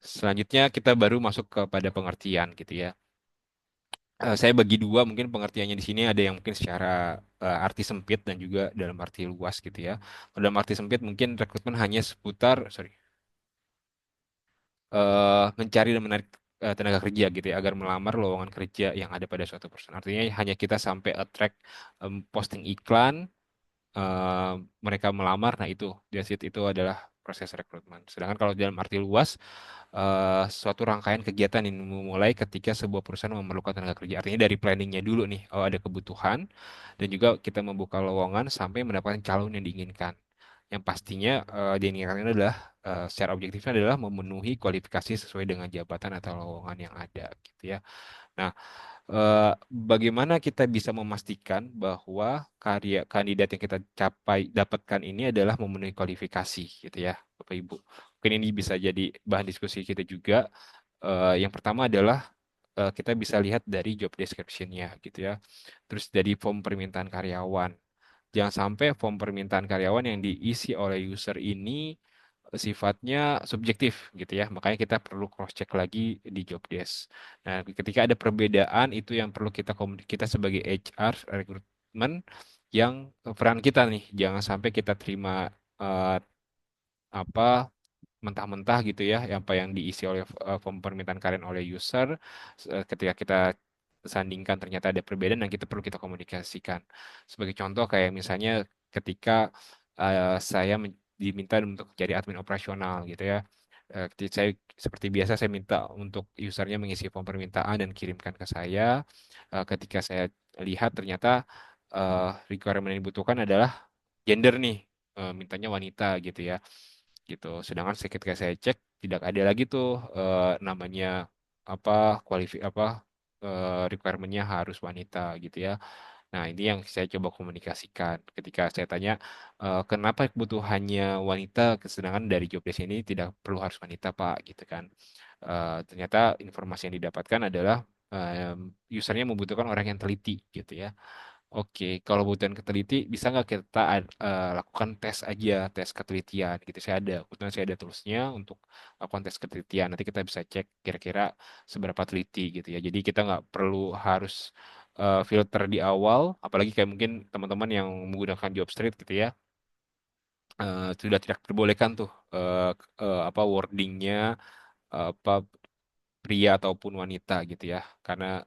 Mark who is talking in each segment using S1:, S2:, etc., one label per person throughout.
S1: Selanjutnya kita baru masuk kepada pengertian gitu ya. Saya bagi dua mungkin pengertiannya di sini ada yang mungkin secara arti sempit dan juga dalam arti luas gitu ya. Kalau dalam arti sempit mungkin rekrutmen hanya seputar mencari dan menarik tenaga kerja gitu ya agar melamar lowongan kerja yang ada pada suatu perusahaan. Artinya hanya kita sampai attract posting iklan, eh, mereka melamar, nah itu that's it, itu adalah proses rekrutmen. Sedangkan kalau dalam arti luas, suatu rangkaian kegiatan yang memulai ketika sebuah perusahaan memerlukan tenaga kerja. Artinya dari planningnya dulu nih, oh ada kebutuhan, dan juga kita membuka lowongan sampai mendapatkan calon yang diinginkan. Yang pastinya diinginkan adalah secara objektifnya adalah memenuhi kualifikasi sesuai dengan jabatan atau lowongan yang ada gitu ya. Nah, bagaimana kita bisa memastikan bahwa karya kandidat yang kita capai dapatkan ini adalah memenuhi kualifikasi gitu ya, Bapak Ibu. Mungkin ini bisa jadi bahan diskusi kita juga. Yang pertama adalah kita bisa lihat dari job description-nya gitu ya. Terus dari form permintaan karyawan. Jangan sampai form permintaan karyawan yang diisi oleh user ini sifatnya subjektif gitu ya. Makanya kita perlu cross check lagi di job desk. Nah, ketika ada perbedaan itu yang perlu kita sebagai HR rekrutmen yang peran kita nih. Jangan sampai kita terima eh, apa mentah-mentah gitu ya, apa yang diisi oleh form permintaan karyawan oleh user, ketika kita sandingkan ternyata ada perbedaan dan kita perlu kita komunikasikan. Sebagai contoh kayak misalnya ketika saya diminta untuk jadi admin operasional gitu ya. Saya seperti biasa saya minta untuk usernya mengisi form permintaan dan kirimkan ke saya. Ketika saya lihat ternyata requirement yang dibutuhkan adalah gender nih, mintanya wanita gitu ya gitu. Sedangkan ketika saya cek tidak ada lagi tuh namanya apa requirementnya harus wanita gitu ya. Nah, ini yang saya coba komunikasikan ketika saya tanya kenapa kebutuhannya wanita, sedangkan dari job desk ini tidak perlu harus wanita, Pak, gitu kan. Ternyata informasi yang didapatkan adalah usernya membutuhkan orang yang teliti gitu ya. Oke, kalau kebutuhan keteliti, bisa nggak kita lakukan tes aja, tes ketelitian gitu. Kebetulan saya ada toolsnya untuk lakukan tes ketelitian. Nanti kita bisa cek kira-kira seberapa teliti gitu ya. Jadi kita nggak perlu harus filter di awal, apalagi kayak mungkin teman-teman yang menggunakan Jobstreet gitu ya, sudah tidak terbolehkan tuh apa wordingnya apa pria ataupun wanita gitu ya, karena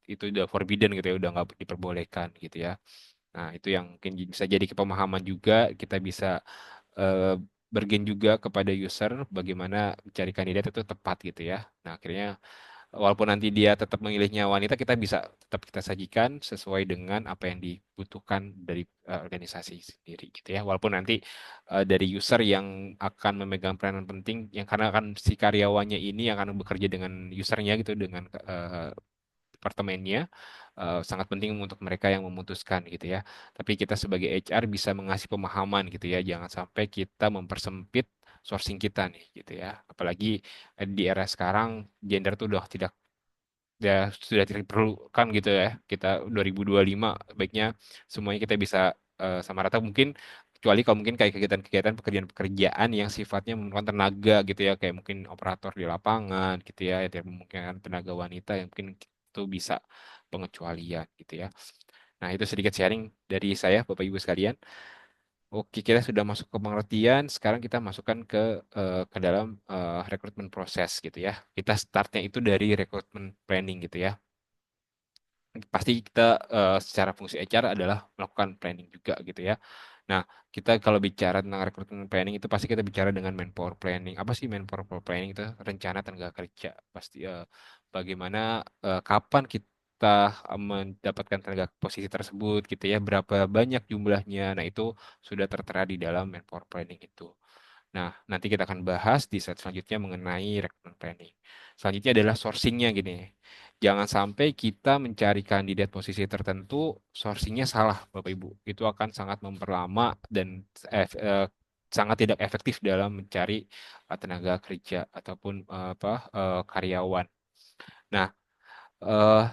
S1: itu udah forbidden gitu ya, udah nggak diperbolehkan gitu ya. Nah, itu yang mungkin bisa jadi kepemahaman juga, kita bisa eh, bergen juga kepada user bagaimana mencari kandidat itu tepat gitu ya. Nah, akhirnya walaupun nanti dia tetap memilihnya wanita, kita bisa tetap kita sajikan sesuai dengan apa yang dibutuhkan dari organisasi sendiri gitu ya. Walaupun nanti dari user yang akan memegang peranan penting, yang karena kan si karyawannya ini yang akan bekerja dengan usernya gitu, dengan departemennya, sangat penting untuk mereka yang memutuskan gitu ya. Tapi kita sebagai HR bisa mengasih pemahaman gitu ya, jangan sampai kita mempersempit sourcing kita nih gitu ya. Apalagi di era sekarang gender tuh udah tidak ya sudah tidak diperlukan gitu ya. Kita 2025 baiknya semuanya kita bisa sama rata mungkin, kecuali kalau mungkin kayak kegiatan-kegiatan pekerjaan-pekerjaan yang sifatnya memerlukan tenaga gitu ya, kayak mungkin operator di lapangan gitu ya, yang memungkinkan tenaga wanita yang mungkin itu bisa pengecualian gitu ya. Nah, itu sedikit sharing dari saya Bapak Ibu sekalian. Oke, kita sudah masuk ke pengertian. Sekarang kita masukkan ke dalam rekrutmen proses gitu ya. Kita startnya itu dari rekrutmen planning gitu ya. Pasti kita secara fungsi HR adalah melakukan planning juga gitu ya. Nah, kita kalau bicara tentang rekrutmen planning itu pasti kita bicara dengan manpower planning. Apa sih manpower planning itu? Rencana tenaga kerja. Pasti bagaimana kapan kita mendapatkan tenaga posisi tersebut gitu ya, berapa banyak jumlahnya. Nah, itu sudah tertera di dalam manpower planning itu. Nah, nanti kita akan bahas di slide selanjutnya mengenai recruitment planning. Selanjutnya adalah sourcingnya gini. Jangan sampai kita mencari kandidat posisi tertentu, sourcingnya salah, Bapak Ibu. Itu akan sangat memperlama dan sangat tidak efektif dalam mencari tenaga kerja ataupun karyawan. Nah,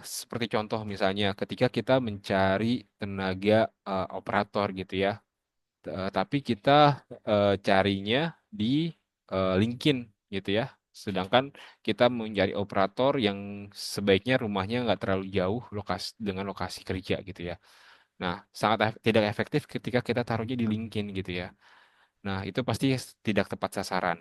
S1: seperti contoh misalnya ketika kita mencari tenaga operator gitu ya. Tapi kita carinya di LinkedIn gitu ya. Sedangkan kita mencari operator yang sebaiknya rumahnya nggak terlalu jauh dengan lokasi kerja gitu ya. Nah, sangat tidak efektif ketika kita taruhnya di LinkedIn gitu ya. Nah, itu pasti tidak tepat sasaran.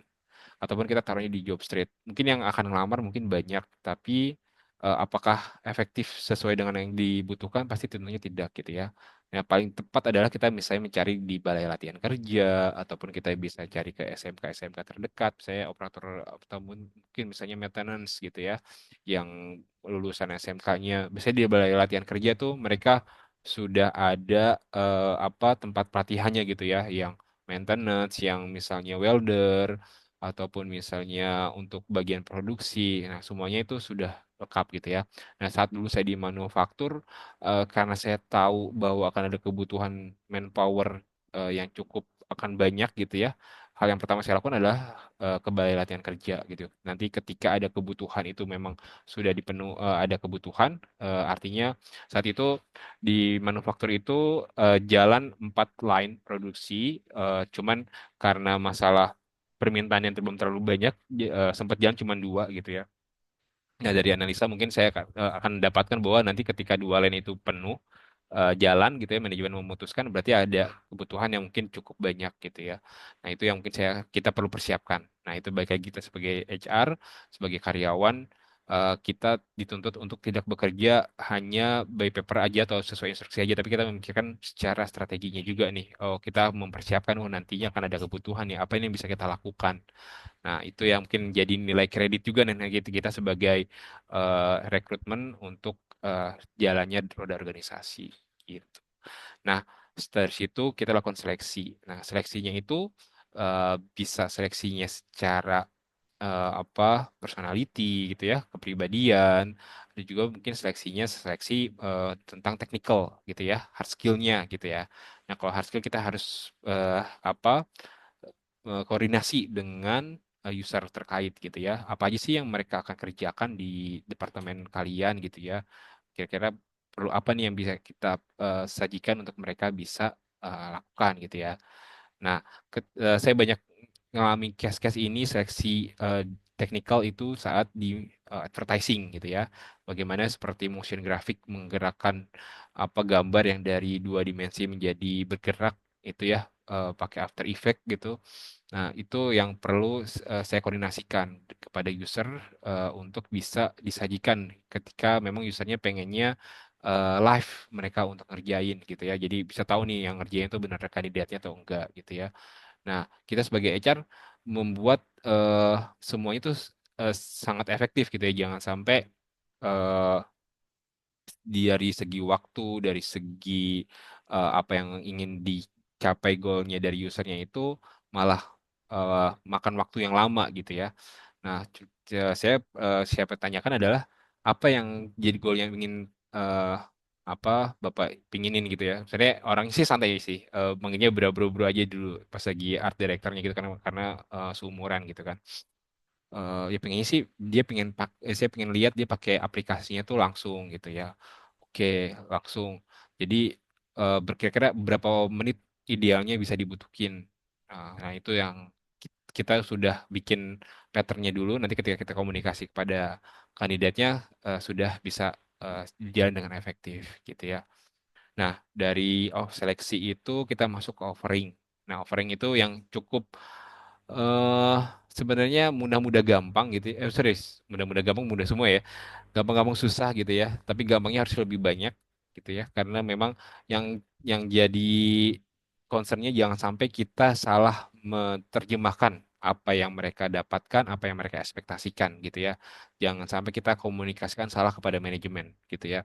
S1: Ataupun kita taruhnya di job street. Mungkin yang akan ngelamar mungkin banyak, tapi apakah efektif sesuai dengan yang dibutuhkan? Pasti tentunya tidak gitu ya. Yang paling tepat adalah kita misalnya mencari di balai latihan kerja, ataupun kita bisa cari ke SMK-SMK terdekat, saya operator atau mungkin misalnya maintenance gitu ya, yang lulusan SMK-nya, biasanya di balai latihan kerja tuh mereka sudah ada tempat pelatihannya gitu ya, yang maintenance, yang misalnya welder, ataupun misalnya untuk bagian produksi. Nah, semuanya itu sudah lengkap gitu ya. Nah, saat dulu saya di manufaktur, karena saya tahu bahwa akan ada kebutuhan manpower yang cukup akan banyak gitu ya. Hal yang pertama saya lakukan adalah ke balai latihan kerja gitu. Nanti ketika ada kebutuhan itu memang sudah ada kebutuhan, artinya saat itu di manufaktur itu jalan 4 line produksi, cuman karena masalah permintaan yang belum terlalu banyak, sempat jalan cuma 2 gitu ya. Nah, dari analisa mungkin saya akan mendapatkan bahwa nanti ketika 2 line itu penuh jalan gitu ya, manajemen memutuskan berarti ada kebutuhan yang mungkin cukup banyak gitu ya. Nah, itu yang mungkin kita perlu persiapkan. Nah, itu baik lagi kita sebagai HR, sebagai karyawan, kita dituntut untuk tidak bekerja hanya by paper aja atau sesuai instruksi aja, tapi kita memikirkan secara strateginya juga nih. Oh, kita mempersiapkan, oh nantinya akan ada kebutuhan ya, apa ini yang bisa kita lakukan. Nah, itu yang mungkin jadi nilai kredit juga nih kita sebagai rekrutmen untuk eh, jalannya roda organisasi gitu. Nah, dari situ kita lakukan seleksi. Nah, seleksinya itu bisa seleksinya secara personality gitu ya, kepribadian, dan juga mungkin seleksi tentang technical gitu ya, hard skill-nya gitu ya. Nah, kalau hard skill kita harus eh, apa koordinasi dengan user terkait gitu ya. Apa aja sih yang mereka akan kerjakan di departemen kalian gitu ya. Kira-kira perlu apa nih yang bisa kita sajikan untuk mereka bisa lakukan gitu ya. Nah, saya banyak ngalami case-case ini seleksi eh, teknikal itu saat di advertising gitu ya. Bagaimana seperti motion graphic menggerakkan gambar yang dari 2 dimensi menjadi bergerak itu ya, pakai After Effect gitu. Nah, itu yang perlu saya koordinasikan kepada user untuk bisa disajikan ketika memang usernya pengennya live mereka untuk ngerjain gitu ya. Jadi bisa tahu nih yang ngerjain itu benar kandidatnya atau enggak gitu ya. Nah, kita sebagai HR membuat semuanya itu eh, sangat efektif gitu ya. Jangan sampai eh, dari segi waktu, dari segi apa yang ingin dicapai goalnya dari usernya itu malah makan waktu yang lama gitu ya. Nah, saya pertanyakan adalah apa yang jadi goal yang ingin eh, apa Bapak pinginin gitu ya. Sebenarnya orang sih santai sih, manggilnya bro-bro aja dulu pas lagi art directornya gitu karena seumuran gitu kan. Ya pengennya sih saya pengen lihat dia pakai aplikasinya tuh langsung gitu ya. Oke, langsung. Jadi berkira-kira berapa menit idealnya bisa dibutuhin. Nah, itu yang kita sudah bikin patternnya dulu. Nanti ketika kita komunikasi kepada kandidatnya sudah bisa jalan dengan efektif gitu ya. Nah, dari seleksi itu kita masuk ke offering. Nah, offering itu yang cukup eh sebenarnya mudah-mudah gampang gitu. Serius, mudah-mudah gampang, mudah semua ya. Gampang-gampang susah gitu ya. Tapi gampangnya harus lebih banyak gitu ya. Karena memang yang jadi concernnya jangan sampai kita salah menerjemahkan apa yang mereka dapatkan, apa yang mereka ekspektasikan gitu ya. Jangan sampai kita komunikasikan salah kepada manajemen gitu ya.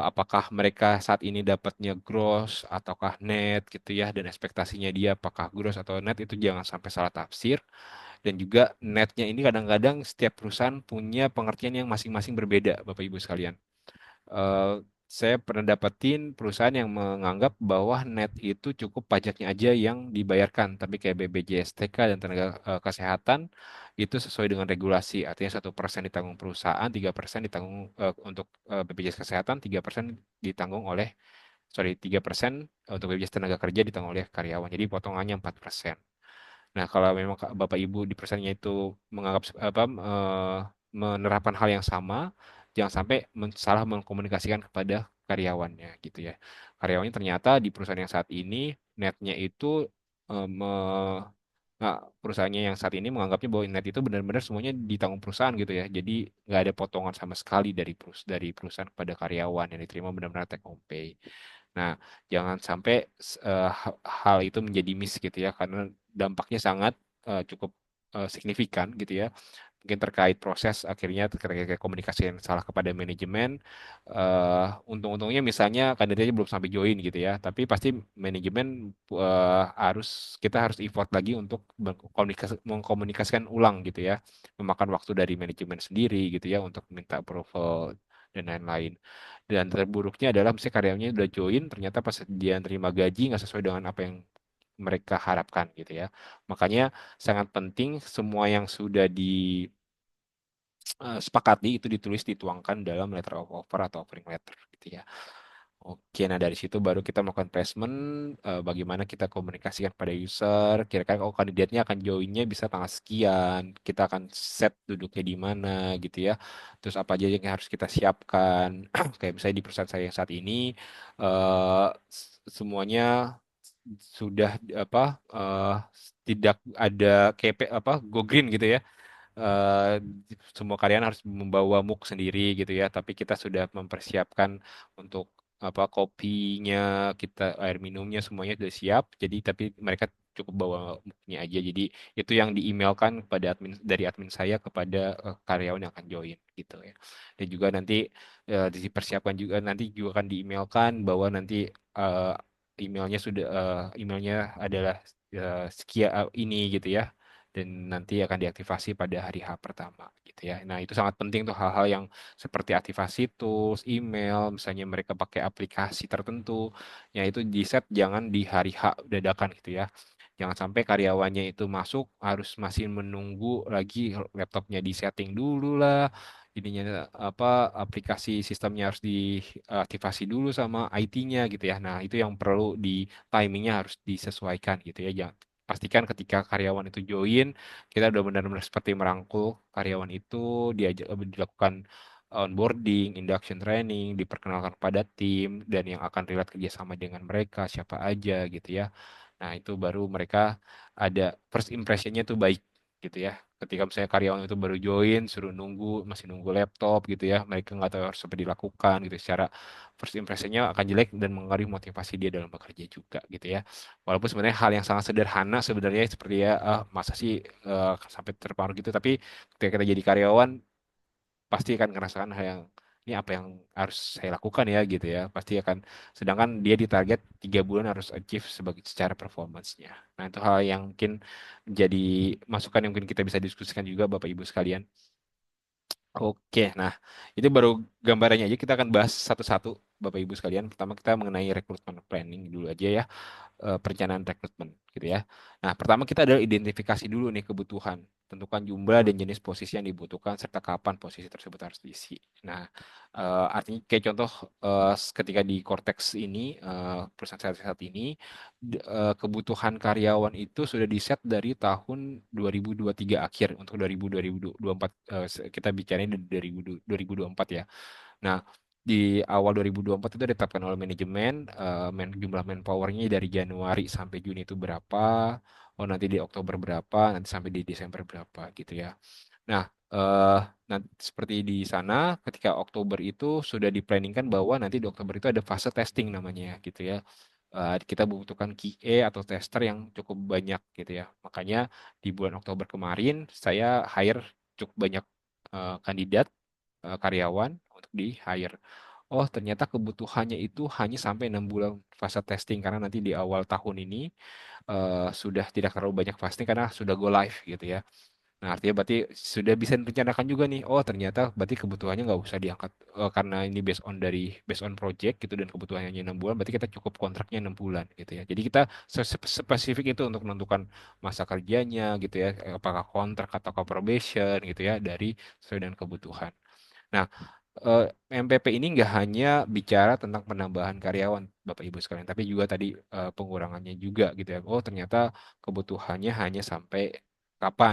S1: Apakah mereka saat ini dapatnya gross ataukah net gitu ya, dan ekspektasinya dia apakah gross atau net itu jangan sampai salah tafsir. Dan juga netnya ini kadang-kadang setiap perusahaan punya pengertian yang masing-masing berbeda, Bapak Ibu sekalian. eh, saya pernah dapetin perusahaan yang menganggap bahwa net itu cukup pajaknya aja yang dibayarkan, tapi kayak BPJS TK dan tenaga kesehatan itu sesuai dengan regulasi, artinya 1% ditanggung perusahaan, 3% ditanggung untuk BPJS Kesehatan, 3% ditanggung oleh, sorry, 3% untuk BPJS Tenaga Kerja ditanggung oleh karyawan, jadi potongannya 4%. Nah, kalau memang Bapak Ibu di perusahaannya itu menganggap apa menerapkan hal yang sama, jangan sampai salah mengkomunikasikan kepada karyawannya gitu ya. Karyawannya ternyata di perusahaan yang saat ini netnya itu eh, me- nggak perusahaannya yang saat ini menganggapnya bahwa net itu benar-benar semuanya ditanggung perusahaan gitu ya. Jadi nggak ada potongan sama sekali dari dari perusahaan kepada karyawan yang diterima benar-benar take home pay. Nah, jangan sampai hal itu menjadi miss gitu ya, karena dampaknya sangat cukup signifikan gitu ya. Mungkin terkait proses akhirnya terkait komunikasi yang salah kepada manajemen. Untung-untungnya misalnya kandidatnya belum sampai join gitu ya, tapi pasti manajemen harus kita harus effort lagi untuk mengkomunikasikan ulang gitu ya, memakan waktu dari manajemen sendiri gitu ya untuk minta approval dan lain-lain. Dan terburuknya adalah misalnya karyawannya udah join, ternyata pas dia terima gaji nggak sesuai dengan apa yang mereka harapkan gitu ya. Makanya sangat penting semua yang sudah sepakati itu ditulis dituangkan dalam letter of offer atau offering letter gitu ya. Oke, nah dari situ baru kita melakukan placement, bagaimana kita komunikasikan pada user, kira-kira oh kandidatnya akan joinnya bisa tanggal sekian, kita akan set duduknya di mana gitu ya. Terus apa aja yang harus kita siapkan, kayak misalnya di perusahaan saya yang saat ini, semuanya sudah apa tidak ada KP apa go green gitu ya. eh, Semua karyawan harus membawa mug sendiri gitu ya, tapi kita sudah mempersiapkan untuk apa kopinya, kita air minumnya semuanya sudah siap. Jadi tapi mereka cukup bawa mugnya aja. Jadi itu yang diemailkan kepada dari admin saya kepada karyawan yang akan join gitu ya. Dan juga nanti dipersiapkan juga nanti juga akan diemailkan bahwa nanti eh, emailnya adalah sekian ini gitu ya, dan nanti akan diaktifasi pada hari H pertama gitu ya. Nah, itu sangat penting tuh hal-hal yang seperti aktivasi tools, email, misalnya mereka pakai aplikasi tertentu, ya itu di set jangan di hari H dadakan gitu ya. Jangan sampai karyawannya itu masuk harus masih menunggu lagi laptopnya di setting dulu lah. Ininya apa aplikasi sistemnya harus diaktifasi dulu sama IT-nya gitu ya. Nah, itu yang perlu di timingnya harus disesuaikan gitu ya. Jangan pastikan ketika karyawan itu join, kita udah benar-benar seperti merangkul karyawan itu, diajak dilakukan onboarding, induction training, diperkenalkan kepada tim dan yang akan relate kerjasama dengan mereka siapa aja gitu ya. Nah, itu baru mereka ada first impressionnya tuh baik gitu ya. Ketika misalnya karyawan itu baru join, suruh nunggu, masih nunggu laptop gitu ya, mereka nggak tahu harus apa dilakukan gitu. Secara first impressionnya akan jelek dan mengaruhi motivasi dia dalam bekerja juga gitu ya. Walaupun sebenarnya hal yang sangat sederhana sebenarnya seperti ya, masa sih sampai terpengaruh gitu, tapi ketika kita jadi karyawan pasti akan ngerasakan hal yang ini apa yang harus saya lakukan ya gitu ya, pasti akan, sedangkan dia di target 3 bulan harus achieve sebagai secara performance-nya. Nah itu hal yang mungkin jadi masukan yang mungkin kita bisa diskusikan juga Bapak Ibu sekalian. Oke, nah itu baru gambarannya aja, kita akan bahas satu-satu Bapak Ibu sekalian. Pertama kita mengenai recruitment planning dulu aja ya, perencanaan rekrutmen gitu ya. Nah, pertama kita adalah identifikasi dulu nih kebutuhan, tentukan jumlah dan jenis posisi yang dibutuhkan serta kapan posisi tersebut harus diisi. Nah, artinya kayak contoh ketika di Cortex ini perusahaan saya saat ini kebutuhan karyawan itu sudah di set dari tahun 2023 akhir untuk 2024 kita bicarain dari 2024 ya. Nah, di awal 2024 itu ditetapkan oleh manajemen jumlah manpowernya dari Januari sampai Juni itu berapa, oh nanti di Oktober berapa, nanti sampai di Desember berapa gitu ya. Nah, nanti seperti di sana ketika Oktober itu sudah diplanningkan bahwa nanti di Oktober itu ada fase testing namanya gitu ya. Kita membutuhkan QA atau tester yang cukup banyak gitu ya. Makanya di bulan Oktober kemarin saya hire cukup banyak kandidat karyawan untuk di hire. Oh, ternyata kebutuhannya itu hanya sampai 6 bulan fase testing karena nanti di awal tahun ini sudah tidak terlalu banyak fasting karena sudah go live gitu ya. Nah, artinya berarti sudah bisa direncanakan juga nih. Oh, ternyata berarti kebutuhannya nggak usah diangkat karena ini based on project gitu dan kebutuhannya hanya 6 bulan. Berarti kita cukup kontraknya 6 bulan gitu ya. Jadi kita spesifik itu untuk menentukan masa kerjanya gitu ya. Apakah kontrak atau probation gitu ya dari sesuai dengan kebutuhan. Nah, MPP ini nggak hanya bicara tentang penambahan karyawan, Bapak Ibu sekalian, tapi juga tadi pengurangannya juga gitu ya. Oh, ternyata kebutuhannya hanya sampai kapan